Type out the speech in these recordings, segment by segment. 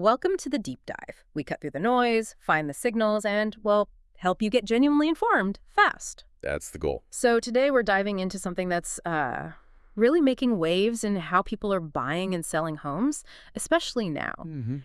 Welcome to the deep dive. We cut through the noise, find the signals, and, well, help you get genuinely informed fast. That's the goal. So today we're diving into something that's really making waves in how people are buying and selling homes, especially now.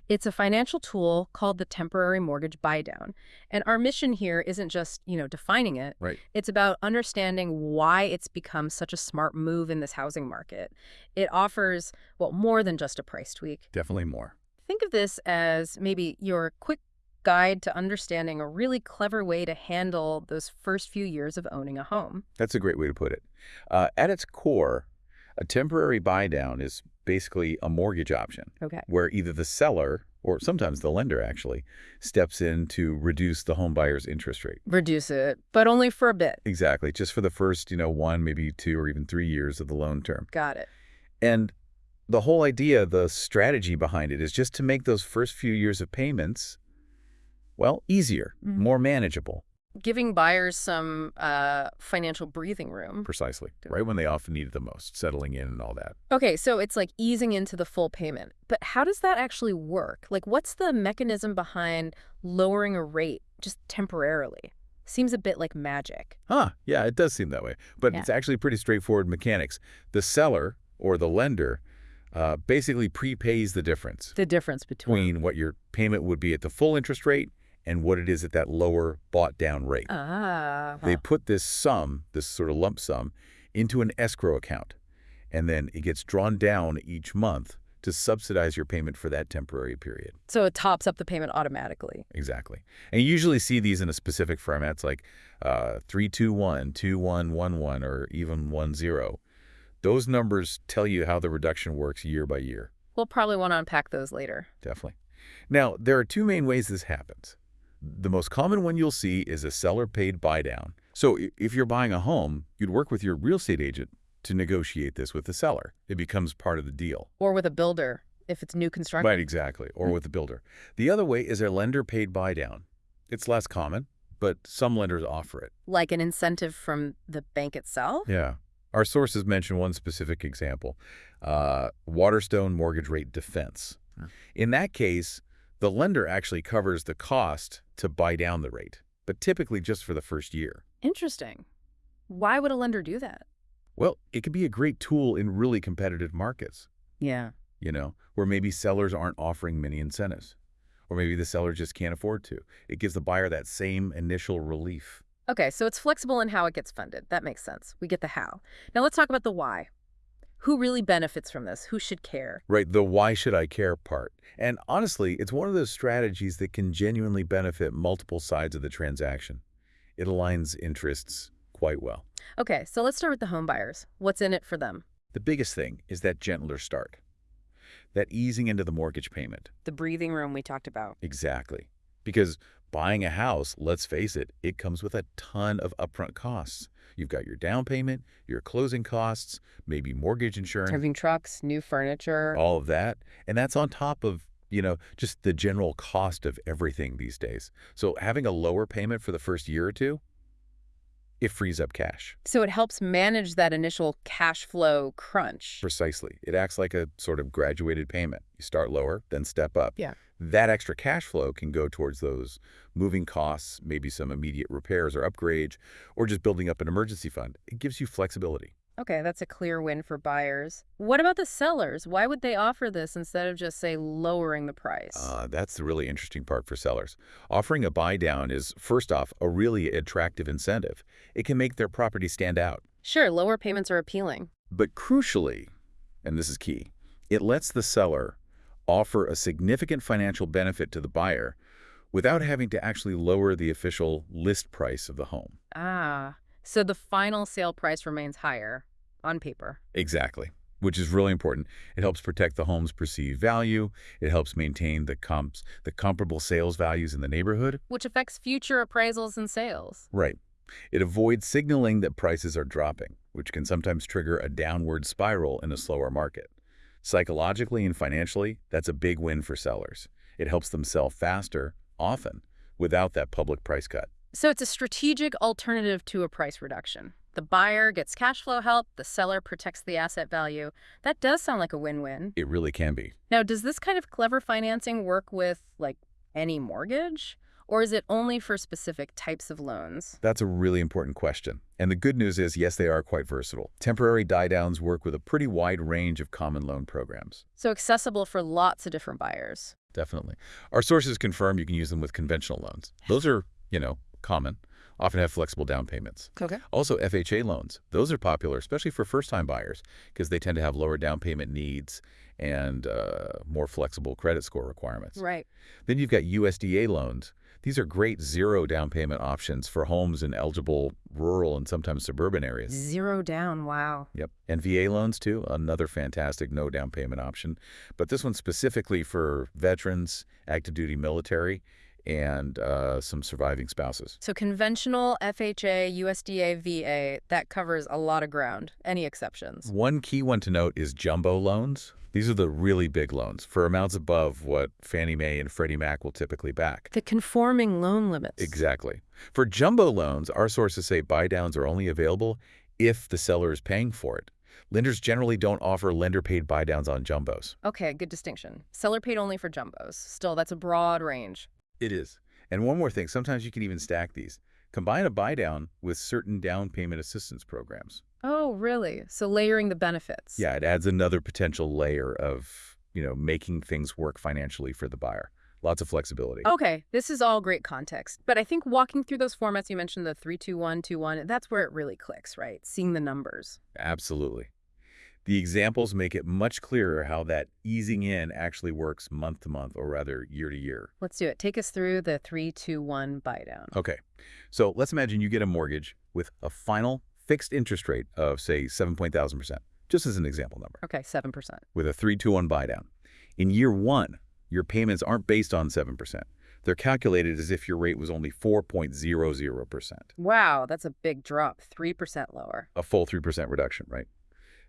It's a financial tool called the temporary mortgage buydown. And our mission here isn't just, defining it. Right. It's about understanding why it's become such a smart move in this housing market. It offers, well, more than just a price tweak. Definitely more. Think of this as maybe your quick guide to understanding a really clever way to handle those first few years of owning a home. That's a great way to put it. At its core, a temporary buydown is basically a mortgage option Okay. where either the seller or sometimes the lender actually steps in to reduce the home buyer's interest rate. Reduce it, but only for a bit. Exactly. Just for the first, 1, maybe 2 or even 3 years of the loan term. Got it. And the whole idea, the strategy behind it is just to make those first few years of payments, well, easier, more manageable. Giving buyers some financial breathing room. Precisely. Right when they often need it the most, settling in and all that. Okay, so it's like easing into the full payment. But how does that actually work? Like, what's the mechanism behind lowering a rate just temporarily? Seems a bit like magic. Yeah, it does seem that way. But It's actually pretty straightforward mechanics. The seller or the lender basically prepays the difference. The difference between What your payment would be at the full interest rate and what it is at that lower bought-down rate. They put this sum, this sort of lump sum, into an escrow account, and then it gets drawn down each month to subsidize your payment for that temporary period. So it tops up the payment automatically. Exactly. And you usually see these in a specific formats like 321, 2111, or even 10. Those numbers tell you how the reduction works year by year. We'll probably want to unpack those later. Definitely. Now, there are 2 main ways this happens. The most common one you'll see is a seller-paid buydown. So if you're buying a home, you'd work with your real estate agent to negotiate this with the seller. It becomes part of the deal. Or with a builder, if it's new construction. Right, exactly. Or with the builder. The other way is a lender-paid buydown. It's less common, but some lenders offer it. Like an incentive from the bank itself? Yeah. Our sources mention one specific example, Waterstone Mortgage Rate Defense. In that case, the lender actually covers the cost to buy down the rate, but typically just for the first year. Interesting. Why would a lender do that? Well, it could be a great tool in really competitive markets, Yeah. where maybe sellers aren't offering many incentives, or maybe the seller just can't afford to. It gives the buyer that same initial relief. Okay, so it's flexible in how it gets funded. That makes sense. We get the how. Now let's talk about the why. Who really benefits from this? Who should care? Right, the why should I care part. And honestly, it's one of those strategies that can genuinely benefit multiple sides of the transaction. It aligns interests quite well. Okay, so let's start with the home buyers. What's in it for them? The biggest thing is that gentler start, that easing into the mortgage payment. The breathing room we talked about. Exactly. Because buying a house, let's face it, it comes with a ton of upfront costs. You've got your down payment, your closing costs, maybe mortgage insurance. Moving trucks, new furniture. All of that. And that's on top of, just the general cost of everything these days. So having a lower payment for the first year or two, it frees up cash. So it helps manage that initial cash flow crunch. Precisely. It acts like a sort of graduated payment. You start lower, then step up. Yeah. That extra cash flow can go towards those moving costs, maybe some immediate repairs or upgrades, or just building up an emergency fund. It gives you flexibility. Okay, that's a clear win for buyers. What about the sellers? Why would they offer this instead of just, say, lowering the price? That's the really interesting part for sellers. Offering a buy down is, first off, a really attractive incentive. It can make their property stand out. Sure, lower payments are appealing. But crucially, and this is key, it lets the seller offer a significant financial benefit to the buyer without having to actually lower the official list price of the home. So the final sale price remains higher on paper. Exactly, which is really important. It helps protect the home's perceived value. It helps maintain the comparable sales values in the neighborhood. Which affects future appraisals and sales. Right. It avoids signaling that prices are dropping, which can sometimes trigger a downward spiral in a slower market. Psychologically and financially, that's a big win for sellers. It helps them sell faster, often, without that public price cut. So it's a strategic alternative to a price reduction. The buyer gets cash flow help, the seller protects the asset value. That does sound like a win-win. It really can be. Now, does this kind of clever financing work with, like, any mortgage? Or is it only for specific types of loans? That's a really important question. And the good news is, yes, they are quite versatile. Temporary die-downs work with a pretty wide range of common loan programs. So accessible for lots of different buyers. Definitely. Our sources confirm you can use them with conventional loans. Those are, common, often have flexible down payments. Okay. Also, FHA loans. Those are popular, especially for first-time buyers, because they tend to have lower down payment needs and more flexible credit score requirements. Right. Then you've got USDA loans. These are great zero down payment options for homes in eligible rural and sometimes suburban areas. Zero down, wow. Yep. And VA loans, too, another fantastic no down payment option. But this one's specifically for veterans, active duty military, and some surviving spouses. So conventional, FHA, USDA, VA, that covers a lot of ground. Any exceptions? One key one to note is jumbo loans. These are the really big loans for amounts above what Fannie Mae and Freddie Mac will typically back. The conforming loan limits. Exactly. For jumbo loans, our sources say buy-downs are only available if the seller is paying for it. Lenders generally don't offer lender-paid buy-downs on jumbos. Okay, good distinction. Seller paid only for jumbos. Still, that's a broad range. It is. And one more thing, sometimes you can even stack these. Combine a buy-down with certain down payment assistance programs. Oh, really? So layering the benefits. Yeah, it adds another potential layer of, making things work financially for the buyer. Lots of flexibility. Okay, this is all great context. But I think walking through those formats, you mentioned the 3-2-1-2-1, that's where it really clicks, right? Seeing the numbers. Absolutely. The examples make it much clearer how that easing in actually works month to month, or rather year to year. Let's do it. Take us through the 3-2-1 buy down. Okay, so let's imagine you get a mortgage with a final fixed interest rate of, say, 7,000%, just as an example number. Okay, 7%. With a 3-2-1 buy down. In year one, your payments aren't based on 7%. They're calculated as if your rate was only 4.00%. Wow, that's a big drop, 3% lower. A full 3% reduction, right?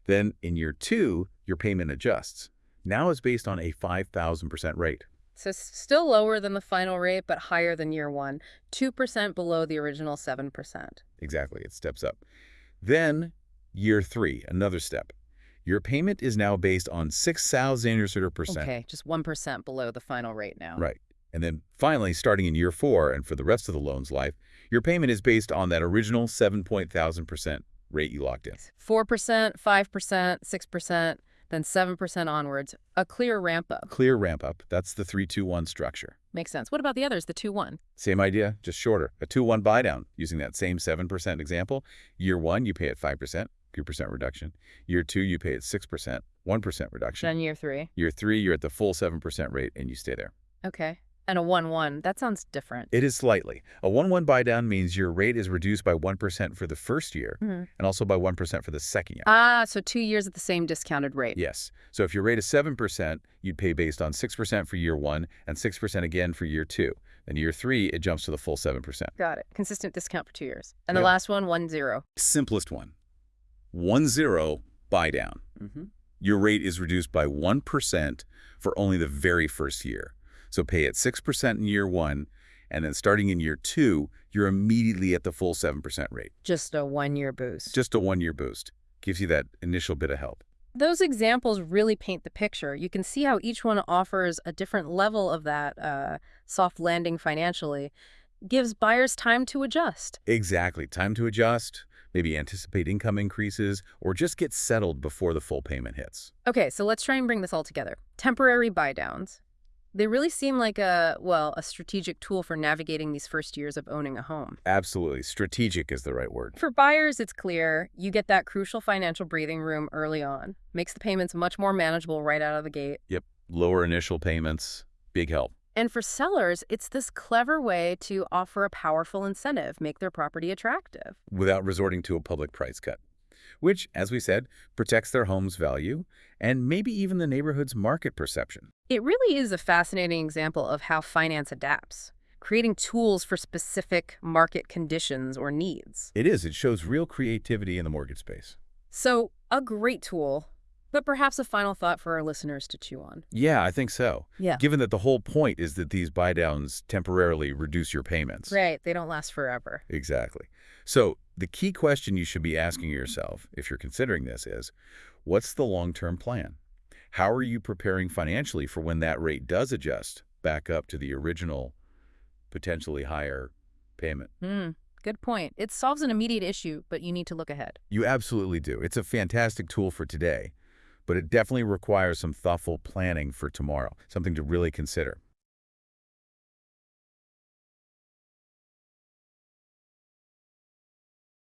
Then in year two, your payment adjusts. Now it's based on a 5,000% rate. So still lower than the final rate, but higher than year one, 2% below the original 7%. Exactly, it steps up. Then year three, another step. Your payment is now based on 6,000%. Okay, just 1% below the final rate now. Right. And then finally, starting in year four and for the rest of the loan's life, your payment is based on that original 7,000% rate you locked in. 4%, 5%, 6%, then 7% onwards. A clear ramp up. Clear ramp up. That's the 3-2-1 structure. Makes sense. What about the others, the 2-1? Same idea, just shorter. A 2-1 buy down, using that same 7% example. Year one, you pay at 5%, 2% reduction. Year two, you pay at 6%, 1% reduction. Then year three. Year three, you're at the full 7% rate and you stay there. Okay. And a 1-1, that sounds different. It is slightly. A 1-1 buy down means your rate is reduced by 1% for the first year and also by 1% for the second year. Ah, so 2 years at the same discounted rate. Yes. So if your rate is 7%, you'd pay based on 6% for year one and 6% again for year two. Then year three, it jumps to the full 7%. Got it. Consistent discount for 2 years. And the last one, 1-0. Simplest one. 1-0 buy down. Your rate is reduced by 1% for only the very first year. So pay at 6% in year one, and then starting in year two, you're immediately at the full 7% rate. Just a 1-year boost. Just a 1-year boost. Gives you that initial bit of help. Those examples really paint the picture. You can see how each one offers a different level of that soft landing financially. Gives buyers time to adjust. Exactly. Time to adjust, maybe anticipate income increases, or just get settled before the full payment hits. Okay, so let's try and bring this all together. Temporary buy downs. They really seem like a strategic tool for navigating these first years of owning a home. Absolutely. Strategic is the right word. For buyers, it's clear you get that crucial financial breathing room early on. Makes the payments much more manageable right out of the gate. Yep. Lower initial payments. Big help. And for sellers, it's this clever way to offer a powerful incentive, make their property attractive. Without resorting to a public price cut, which, as we said, protects their home's value and maybe even the neighborhood's market perception. It really is a fascinating example of how finance adapts, creating tools for specific market conditions or needs. It is. It shows real creativity in the mortgage space. So, a great tool, but perhaps a final thought for our listeners to chew on. Yeah, I think so. Yeah. Given that the whole point is that these buy-downs temporarily reduce your payments. Right. They don't last forever. Exactly. So The key question you should be asking yourself, if you're considering this, is what's the long-term plan? How are you preparing financially for when that rate does adjust back up to the original, potentially higher payment? Good point. It solves an immediate issue, but you need to look ahead. You absolutely do. It's a fantastic tool for today, but it definitely requires some thoughtful planning for tomorrow, something to really consider.